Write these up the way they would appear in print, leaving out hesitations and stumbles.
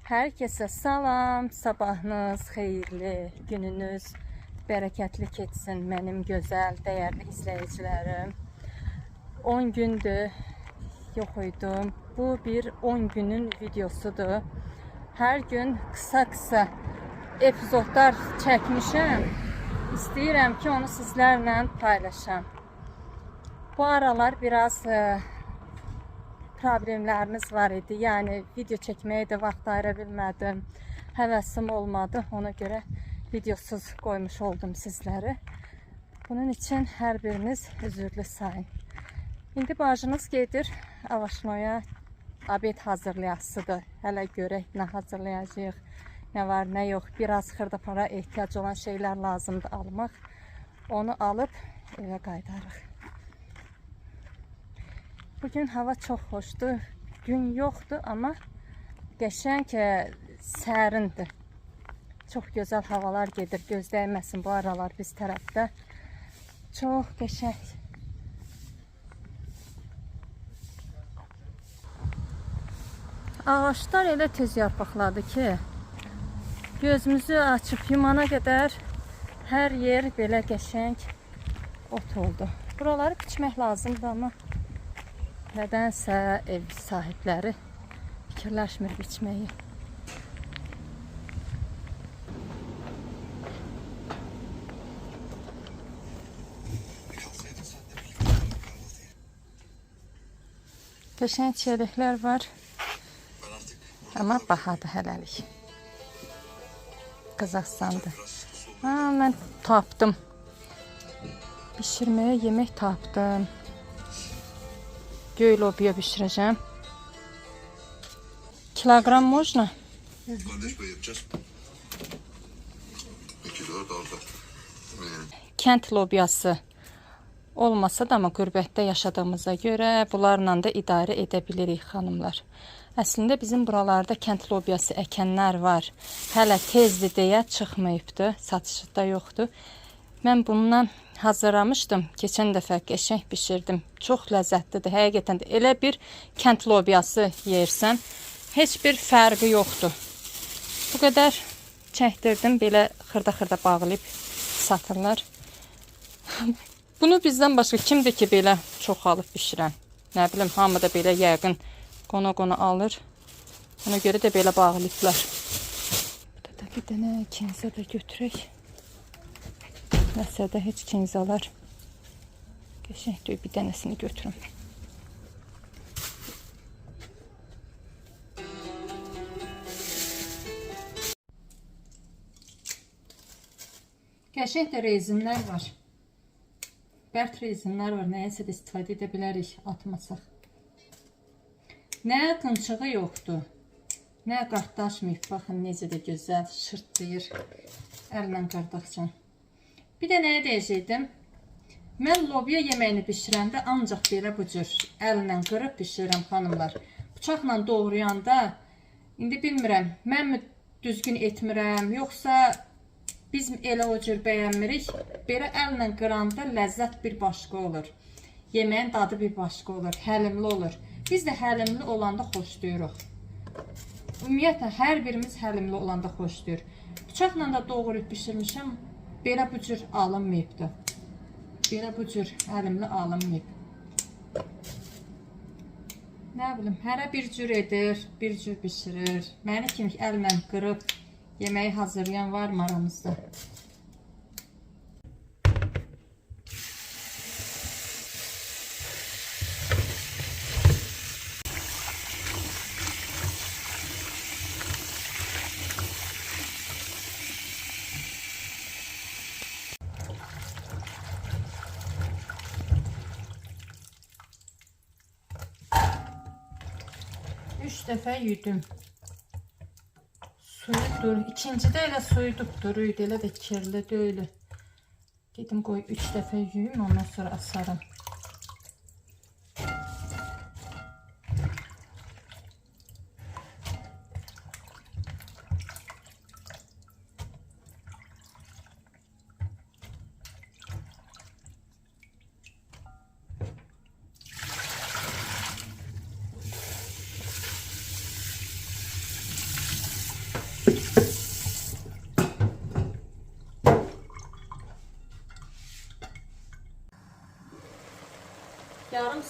Herkese salam, sabahınız xeyirli, gününüz bərəkətli keçsin mənim gözəl, dəyərli izləyicilərim. 10 gündür yox idim. Bu bir 10 günün videosudur. Hər gün qısa epizodlar çəkmişəm. İstəyirəm ki, onu sizlərlə paylaşam. Bu aralar biraz problemlərimiz var idi. Yəni video çəkməyə də vaxt ayıra bilmədim. Həvəsim olmadı. Ona görə videosuz qoymuş oldum sizləri. Bunun üçün hər biriniz üzürlü sayın. İndi bacınız gedir Avaşnoya abed hazırlayasıdır. Hələ görək nə hazırlayacağıq, nə var, nə yox. Biraz xırda-para ehtiyac olan şeylər lazımdır almaq. Onu alıb evə qayıdarıq. Bugün hava çox xoşdur. Gün yoxdur, amma qəşəng sərindir. Çox gözəl havalar gedir. Göz dəyməsin bu aralar biz tərəfdə. Çox qəşəng. Ağaçlar elə tez yarpaqladı ki, gözümüzü açıb yumana qədər hər yer belə qəşəng ot oldu. Buraları biçmək lazımdır, amma nədənsə ev sahibləri fikirləşmir biçməyi. Qəşəng çiyələklər var, amma bahadır hələlik. Qazaxıstandır. Mən tapdım. Bişirməyə yemək tapdım. Göy lobiya pişireceğim. Kilogram можно? Kardeş Bey yapacağız. 2-4 orada. Kənd lobiyası olmasa da, amma qürbətdə yaşadığımıza görə bunlarla da idarə edə bilirik xanımlar. Əslində bizim buralarda kənd lobiyası əkənlər var. Hələ tezdir deyə çıxmayıbdı, satışda yoxdur. Mən bundan hazırlamışdım. Keçən dəfə qəşəng bişirdim. Çox ləzzətlidir. Həqiqətən də elə bir kənd lobiyası yersən, heç bir fərqi yoxdur. Bu qədər çəkdirdim. Belə xırda bağlayıb satırlar. Bunu bizdən başqa kimdir ki, belə çox alıb bişirən? Nə bilim, hamı da belə yəqin qona alır. Ona görə də belə bağlayıblar. Burada da bir dənə kinza da götürək. Nəsə də heç kinzalar qəşəng deyil, bir dənəsini götürüm. Qəşəng də rezinlər var. Bərk rezinlər var. Nəyəsə də istifadə edə bilərik, atmasaq. Nə qınçığı yoxdur, nə qartdaşmayıb. Baxın necə də gözəl şırtlayır əllə qartdaşcan. Bir də nəyə deyəcəkdim? Mən lobiya yeməyini bişirəndə ancaq belə bu cür əllə qırıb bişirirəm xanımlar. Bıçaqla doğrayanda, indi bilmirəm, mən mi düzgün etmirəm, yoxsa biz elə o cür bəyənmirik. Belə əllə qıranda ləzzət bir başqa olur. Yeməyin dadı bir başqa olur, həlimli olur. Biz də həlimli olanda xoşlayırıq. Ümumiyyətlə, hər birimiz həlimli olanda xoşlayır. Bıçaqla da doğrayıb bişirmişəm. Belə bu cür alınmayıbdır. Belə bu cür əlimli alınmayıb. Nə bilim, hərə bir cür edir, bir cür bişirir. Məni kimi əllə qırıb yeməyi hazırlayan var mı aramızda? Üç dəfə yudım. Suyudur. İkincidə elə suyu duruydu. Elə də kirli deyil. Dedim qoy 3 dəfə yuyum, ondan sonra asarım.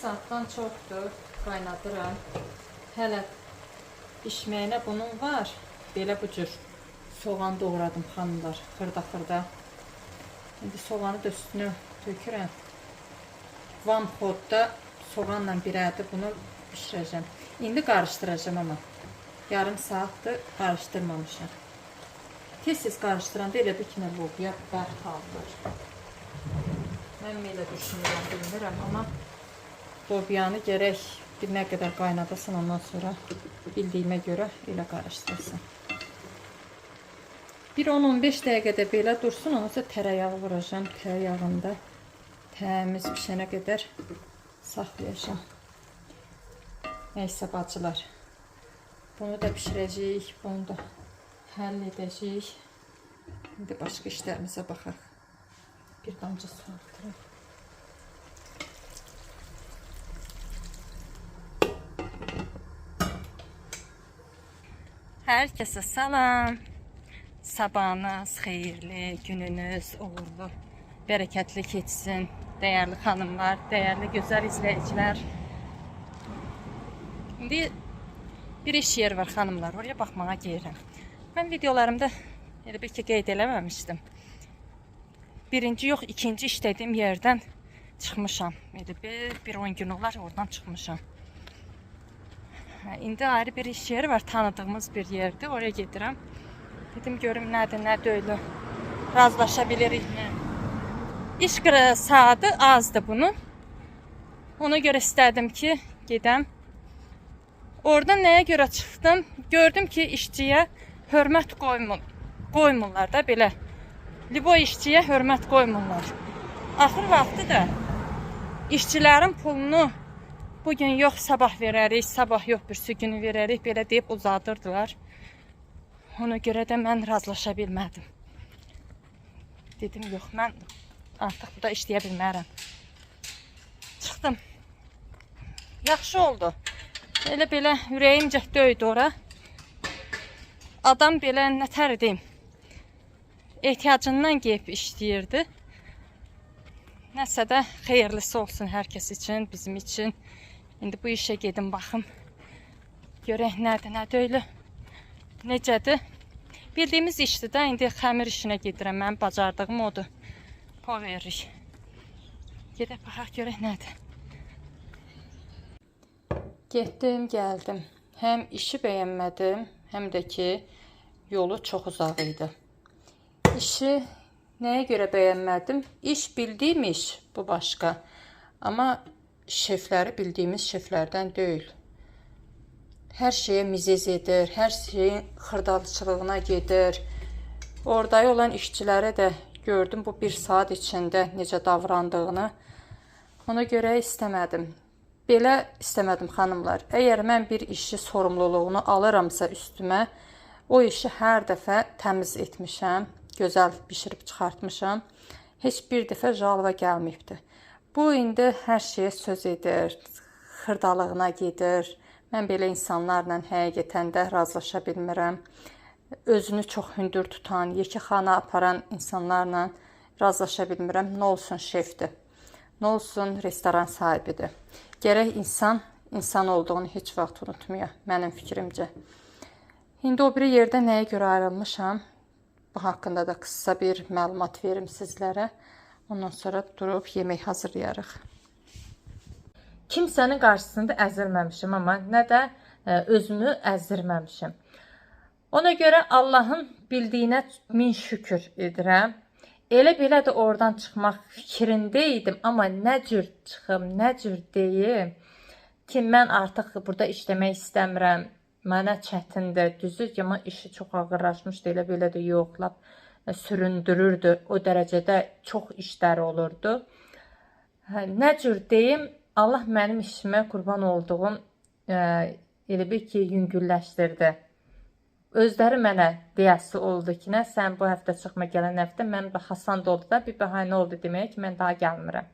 saatdan çoxdur qaynadıram. Hələ pişməyinə bunun var. Belə bu cür soğan doğradım xanımlar, xırda-xırda. İndi soğanı da üstünə tökürəm. Van xodda soğanla birədi bunu bişirəcəm. İndi qarışdıracağım amma. Yarım saatdır qarışdırmamışam. Tez-tez qarışdıranda elə bir kimi lobiya bərk alır. Mən elə düşünürəm, bilmirəm, amma lobiyanı gərək bir nə qədər qaynadasın, ondan sonra bildiyimə görə elə qarışdırsın. Bir 10-15 dəqiqədə belə dursun, ondan sonra tərəyağı vuracağım. Tərəyağında təmiz pişənə qədər saxlayacağım. Nəysə bacılar, bunu da pişirəcəyik, bunu da həll edəcəyik. İndi başqa işlərimizə baxaq. Bir damcı su artırım. Hər kəsə salam. Sabahınız xeyirli, gününüz uğurlu, bərəkətli keçsin. Dəyərli xanımlar, dəyərli gözəl izləyicilər. İndi bir iş yeri var xanımlar, oraya baxmağa gəlirəm. Mən videolarımda elə bir ki qeyd eləməmişdim. Birinci yox, ikinci işlədiyim yerdən çıxmışam. Elə bir 10 gün olar oradan çıxmışam. İndi ayrı bir iş yeri var, tanıdığımız bir yerdir, oraya gedirəm. Dedim görüm nədir, nə deyil, razılaşa bilirikmi? İş saatı azdı bunun. Ona görə istədim ki, gedəm. Oradan nəyə görə çıxdım? Gördüm ki, işçiyə hörmət qoymurlar da belə. Libo işçiyə hörmət qoymurlar. Axır vaxtı da işçilərin pulunu bugün yox sabah verərik, sabah yox bir günü verərik, belə deyib uzadırdılar. Ona görə də mən razılaşa bilmədim. Dedim, yox, mən artıq burada işləyə bilmərəm. Çıxdım. Yaxşı oldu. Elə-belə ürəyimcə döydü ora. Adam belə nətər deyim, ehtiyacından gəlib işləyirdi. Nəsə də xeyirlisi olsun hər kəs üçün, bizim üçün. İndi bu işə gedim, baxım. Görək nədir, nə deyil. Necədir? Bildiyimiz işdir də, indi xəmir işinə gedirəm. Mənim bacardığım odur. O veririk. Gedək, baxaq, görək nədir. Getdim, gəldim. Həm işi bəyənmədim, həm də ki, yolu çox uzaq idi. İşi nəyə görə bəyənmədim? İş bildiyim iş, bu başqa. Amma şefləri bildiyimiz şeflərdən deyil. Hər şeyə mizez edir, hər şeyin xırdalıçılığına gedir. Orada olan işçilərə də gördüm bu bir saat içində necə davrandığını. Ona görə istəmədim. Belə istəmədim xanımlar. Əgər mən bir işi sorumluluğunu alıramsa üstümə, o işi hər dəfə təmiz etmişəm, gözəl bişirib çıxartmışam. Heç bir dəfə jalva gəlməyibdi. Bu indi hər şeyə söz edir, xırdalığına gedir. Mən belə insanlarla həqiqətən də razılaşa bilmirəm. Özünü çox hündür tutan, yekəxana aparan insanlarla razılaşa bilmirəm. Nə olsun şefdir, nə olsun restoran sahibidir. Gərək insan olduğunu heç vaxt unutmuyor, mənim fikrimcə. İndi o biri yerdə nəyə görə ayrılmışam? Bu haqqında da qısa bir məlumat verim sizlərə. Ondan sonra durub yemək hazırlayarıq. Kimsənin qarşısında əzilməmişim, amma nə də özümü əzdirməmişim. Ona görə Allahın bildiyinə min şükür edirəm. Elə belə də oradan çıxmaq fikrində idim, amma nə cür çıxım, nə cür deyim ki, mən artıq burada işləmək istəmirəm. Mənə çətindir, düzdür ki, amma işi çox ağırlaşmışdı, elə belə də yox, lap süründürürdü. O dərəcədə çox işləri olurdu. Nə cür deyim, Allah mənim işimə qurban olduğum elə bir ki, yüngülləşdirdi. Özləri mənə deyəsi oldu ki, nə, sən bu həftə çıxma, gələn həftə mən Hasan da oldu da, bir bəhanə oldu demək ki, mən daha gəlmirəm.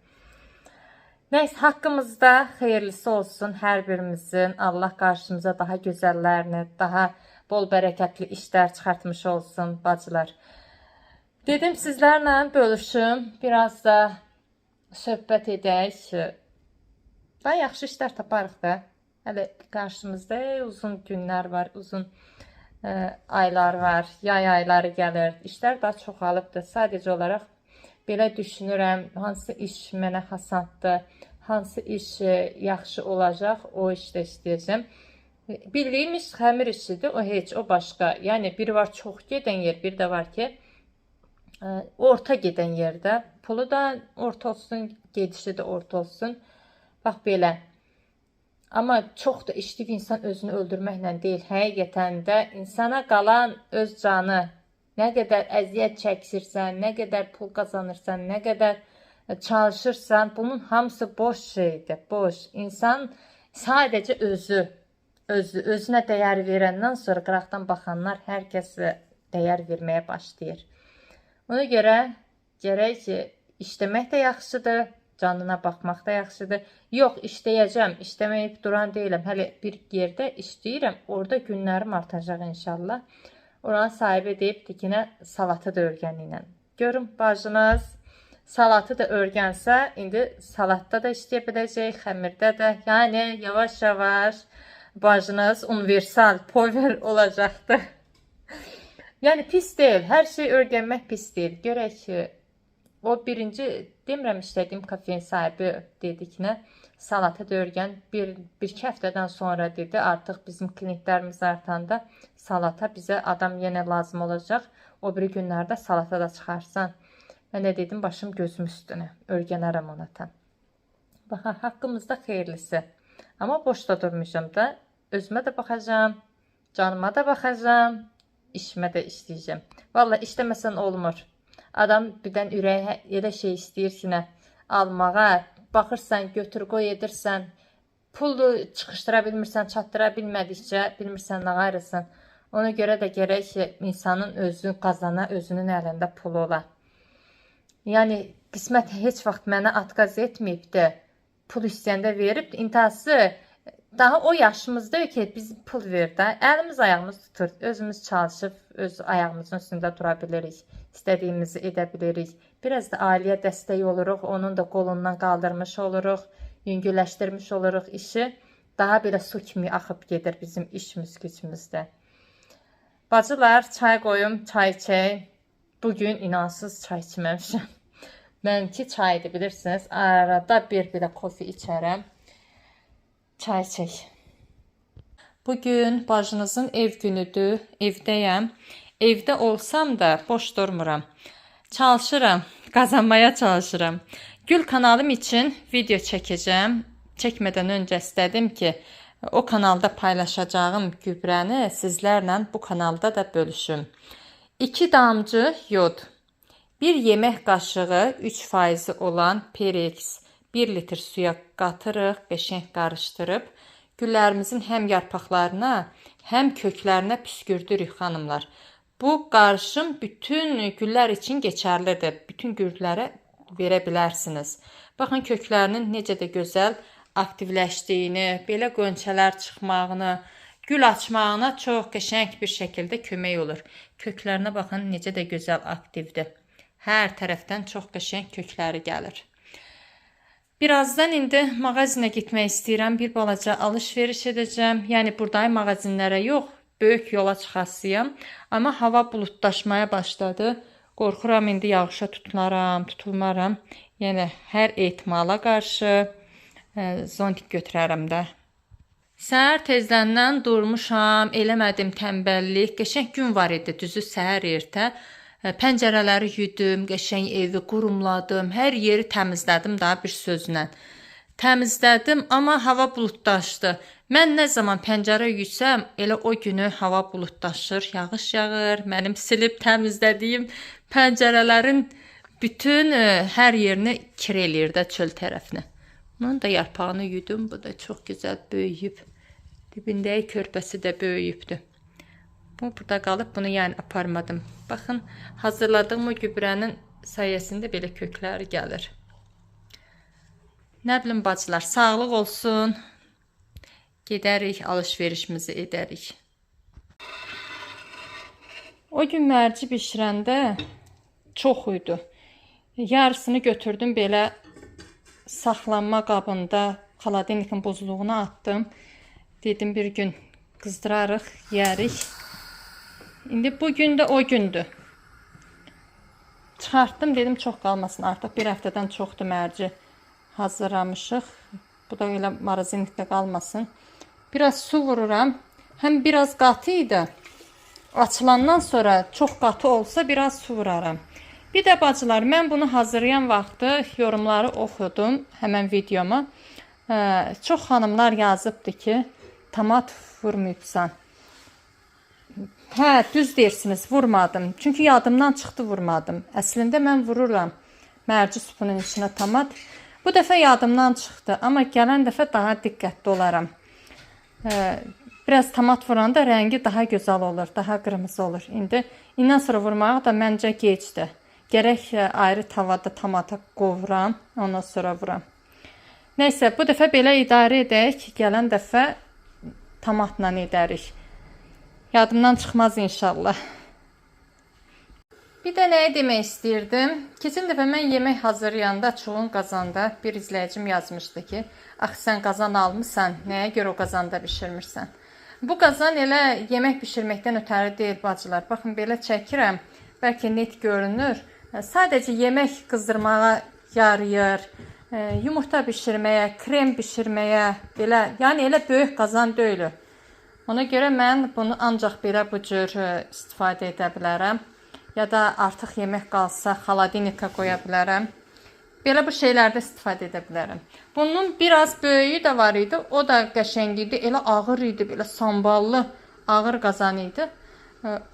Nəysə, haqqımızda xeyirlisi olsun hər birimizin. Allah qarşımıza daha gözəllərini, daha bol bərəkətli işlər çıxartmış olsun, bacılar. Dedim sizlərlə bölüşüm, biraz da söhbət edək. Daha yaxşı işlər taparıq da. Hələ qarşımızda uzun günlər var, uzun aylar var, yay ayları gəlir. İşlər daha çoxalıbdır. Sadəcə olaraq belə düşünürəm, hansı iş mənə hasanddır, hansı iş yaxşı olacaq, o işdə istəyəcəm. Bildiyim iş xəmir işidir, o heç, o başqa. Yəni, biri var çox gedən yer, bir də var ki, orta gedən yerdə. Pulu da orta olsun, gedişi də orta olsun. Bax, belə. Amma çox da işləyib insan özünü öldürməklə deyil. Həqiqətən də insana qalan öz canı. Nə qədər əziyyət çəkirsən, nə qədər pul qazanırsan, nə qədər çalışırsan, bunun hamısı boş şeydir, boş. İnsan sadəcə özünə dəyər verəndən sonra qıraqdan baxanlar hər kəs dəyər verməyə başlayır. Ona görə gərək ki, işləmək də yaxşıdır, canına baxmaq da yaxşıdır. Yox, işləyəcəm, işləməyib duran deyiləm. Hələ bir yerdə işləyirəm, orada günlərim artacaq inşallah. Oranın sahibi deyibdir ki, salatı da örgənliylə. Görün, bacınız salatı da örgənsə, indi salatda da işləyə biləcək, xəmirdə də. Yəni, yavaş-yavaş bacınız universal power olacaqdır. Yəni, pis deyil. Hər şey örgənmək pis deyil. Görək ki, o birinci, demirəm işlədiyim kafein sahibi dedi ki, salatı da örgən. Bir-iki həftədən sonra dedi, artıq bizim kliniklərimiz artanda salata bizə adam yenə lazım olacaq. O biri günlərdə salata da çıxarsan. Mən də dedim, başım gözüm üstünə. Örgənərəm ona tam. Baxa, haqqımızda xeyirlisi. Amma boşda durmuşam da. Özümə də baxacam. Canıma da baxacam. İşimə də işləyəcəm. Valla işləməsən olmur. Adam birdən ürəyi elə şey istəyir ki, almağa. Baxırsan, götür, qoy edirsən. Pulu çıxışdıra bilmirsən, çatdıra bilmədikcə, bilmirsən nə qayrısan. Ona görə də gərək ki, insanın özü qazana, özünün əlində pulu ola. Yəni, qismət heç vaxt mənə atqaz etməyibdir. Pul istəyəndə verib, intihası daha o yaşımızda ki, biz pul ver də. Əlimiz, ayağımız tutur. Özümüz çalışıb, öz ayağımızın üstündə dura bilirik. İstədiyimizi edə bilirik. Biraz da ailəyə dəstək oluruq. Onun da qolundan qaldırmış oluruq. Yüngülləşdirmiş oluruq işi. Daha belə su kimi axıb gedir bizim işimiz, gücümüzdə. Bacılar, çay qoyum, çay içək. Bugün inansız çay içməmişəm. Mənimki çaydır, bilirsiniz. Arada bir də kofe içərəm. Çay içək. Bugün bacınızın ev günüdür. Evdəyəm. Evdə olsam da boş durmuram. Çalışıram, qazanmaya çalışıram. Gül kanalım için video çəkəcəm. Çəkmədən öncə istədim ki, o kanalda paylaşacağım gübrəni sizlərlə bu kanalda da bölüşüm. 2 damcı yod, 1 yemək qaşığı 3% olan Perex 1 litr suya qatırıq, qəşəng qarışdırıb güllərimizin həm yarpaqlarına, həm köklərinə püskürdürük xanımlar. Bu qarışım bütün güllər üçün keçərlidir. Bütün güllərə verə bilərsiniz. Baxın köklərinin necə də gözəl aktivləşdiyini, belə qönçələr çıxmağını, gül açmağına çox qəşəng bir şəkildə kömək olur. Köklərinə baxın necə də gözəl aktivdir. Hər tərəfdən çox qəşəng kökləri gəlir. Birazdan indi mağazinə getmək istəyirəm. Bir balaca alış-veriş edəcəm. Yəni buradayım mağazinlərə yox, böyük yola çıxasıyam. Amma hava buludlaşmaya başladı. Qorxuram indi yağışa tutularam, tutulmaram. Yəni hər ehtimala qarşı zontik götürərəm də. Səhər tezləndən durmuşam, eləmədim tənbəllik. Qəşəng gün var idi, düzü səhər ertə. Pəncərələri yudum, qəşəng evi qurumladım, hər yeri təmizlədim daha bir sözlə. Təmizlədim, amma hava buludlaşdı. Mən nə zaman pəncərə yüksəm, elə o günü hava buludlaşır, yağış yağır. Mənim silib təmizlədiyim pəncərələrin bütün hər yerini kir eləyir də çöl tərəfini. Bunun da yarpağını yudum, bu da çox gözəl böyüyüb. Dibindəki körpəsi də böyüyübdür. Bu burada qalıb, bunu yəni aparmadım. Baxın, hazırladığım o gübrənin sayəsində belə kökləri gəlir. Nə bilim bacılar, sağlıq olsun. Gedərik, alış-verişimizi edərik. O gün mərci bişirəndə çox idi. Yarısını götürdüm belə saxlanma qabında xaladilnikin buzluğuna atdım. Dedim bir gün qızdırarıq, yeyərik. İndi bu gün də o gündür. Çıxartdım, dedim çox qalmasın. Artıq bir həftədən çoxdur mərci hazırlamışıq. Bu da elə marazinlikdə qalmasın. Biraz su vururam. Həm biraz qatı idi. Açılandan sonra çox qatı olsa biraz su vuraram. Bir də bacılar, mən bunu hazırlayan vaxtı yorumları oxudum həmən videoma. Çox xanımlar yazıbdı ki, tomat vurmayıbsan. Hə, düz deyirsiniz, vurmadım. Çünki yadımdan çıxdı, vurmadım. Əslində mən vururam mərci supunun içinə tomat. Bu dəfə yadımdan çıxdı, amma gələn dəfə daha diqqətli olaram. Biraz tomat vuranda rəngi daha gözəl olur, daha qırmızı olur. İndən sonra vurmağı da məncə gecdir. Gərək ayrı tavada tomata qovuram, ondan sonra vuram. Nəysə, bu dəfə belə idarə edək, gələn dəfə tomatla edərik. Yadımdan çıxmaz inşallah. Bir də nəyi demək istəyirdim? Keçən dəfə mən yemək hazırlayanda Çuğun qazanda bir izləyicim yazmışdı ki, axı sən qazan almısan, nəyə görə o qazanda bişirmirsən? Bu qazan elə yemək bişirməkdən ötəri deyil bacılar. Baxın, belə çəkirəm, bəlkə net görünür. Sadəcə yemək qızdırmağa yarayır, yumurta bişirməyə, krem bişirməyə, yəni elə böyük qazan deyil. Ona görə mən bunu ancaq belə bu cür istifadə edə bilərəm. Ya da artıq yemək qalsa xaladilnika qoya bilərəm. Belə bu şeylərdə istifadə edə bilərəm. Bunun biraz böyüyü də var idi. O da qəşəng idi. Elə ağır idi. Belə samballı ağır qazan idi.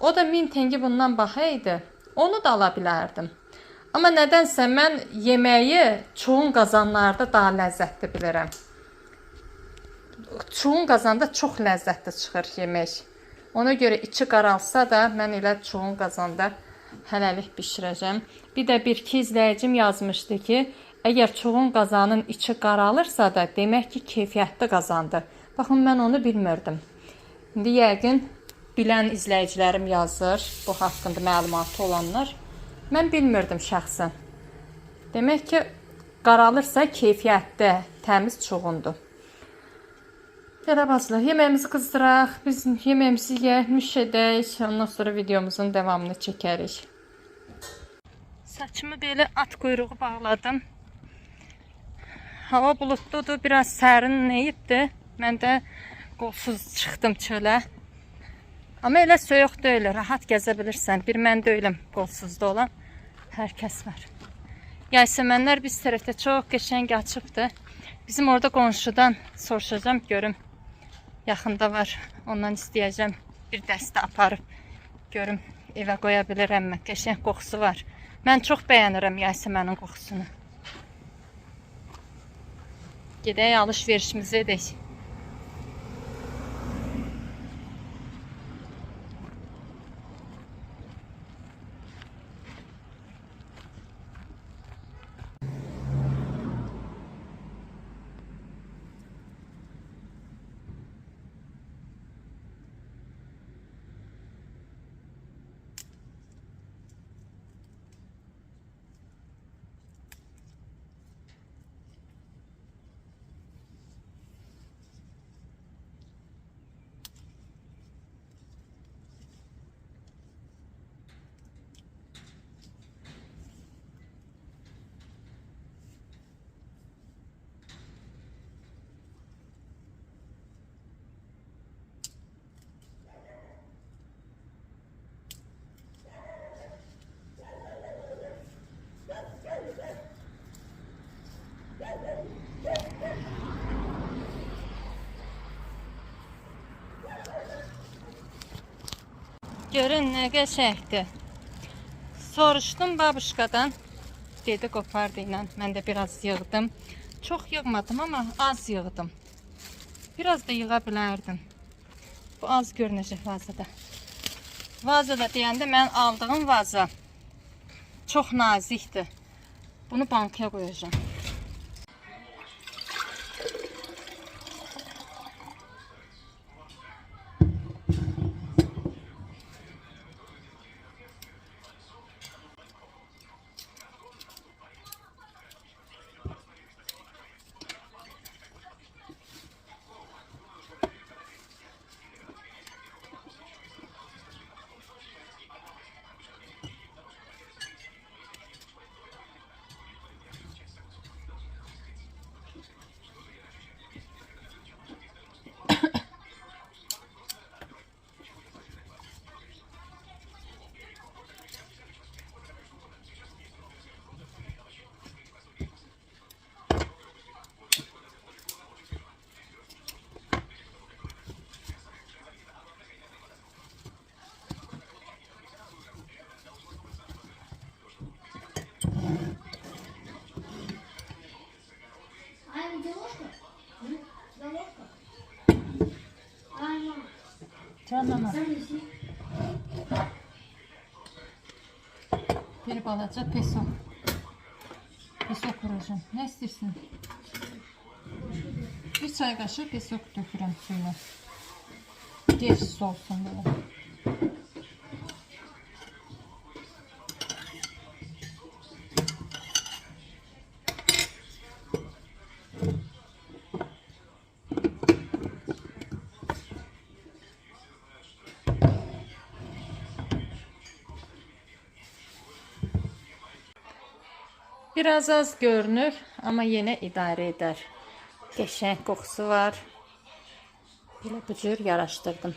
O da 1000 tenge bundan baha idi. Onu da ala bilərdim. Amma nədənsə mən yeməyi çoğun qazanlarda daha ləzzətli bilirəm. Çoğun qazanda çox ləzzətli çıxır yemək. Ona görə içi qaralsa da mən elə çoğun qazanda hələlik bişirəcəm. Bir də bir-iki izləyicim yazmışdı ki, əgər çoğun qazanın içi qaralırsa da demək ki, keyfiyyətli qazandır. Baxın, mən onu bilmirdim. İndi yəqin bilən izləyicilərim yazır, bu haqqında məlumatı olanlar. Mən bilmirdim şəxsən. Demək ki, qaralırsa keyfiyyətli, təmiz çoğundur. Belə bacılar, yeməyimizi qızdıraq, biz yeməyimizi yeyək, nüş edək, ondan sonra videomuzun davamını çəkərik. Saçımı belə at quyruğu bağladım. Hava bulutludur, biraz sərin neyibdir. Mən də qolsuz çıxdım çölə. Amma elə soyuq deyil, rahat gəzə bilirsən. Bir mən deyiləm qolsuzda olan, hər kəs var. Yaysəmənlər biz tərəfdə çox qəşəng açıbdır. Bizim orada qonşudan soruşacağım, görüm. Yaxında var, ondan istəyəcəm bir dəstə aparıb görüm, evə qoya bilirəm. Qəşəng qoxusu var. Mən çox bəyənirəm yaysəmənin qoxusunu. Gedək, alış-verişimizi edək. Görün nə qəşəngdir. Soruşdum babuşkadan. Dedi qopardı ilə. Mən də biraz yığdım. Çox yığmadım, amma az yığdım. Biraz da yığa bilərdim. Bu az görünəcək vazada. Vazada deyəndə mən aldığım vaza çox nazikdir. Bunu bankaya qoyacağım. Yanına. Bir balaca peso. Peso kuracağım. Ne istersin? Bir çay kaşığı peso dökürəm suyuna. Gerisi olsun böyle. Biraz az görünür, ama yine idare eder. Qəşəng qoxusu var. Belə bu cür yaraşdırdım.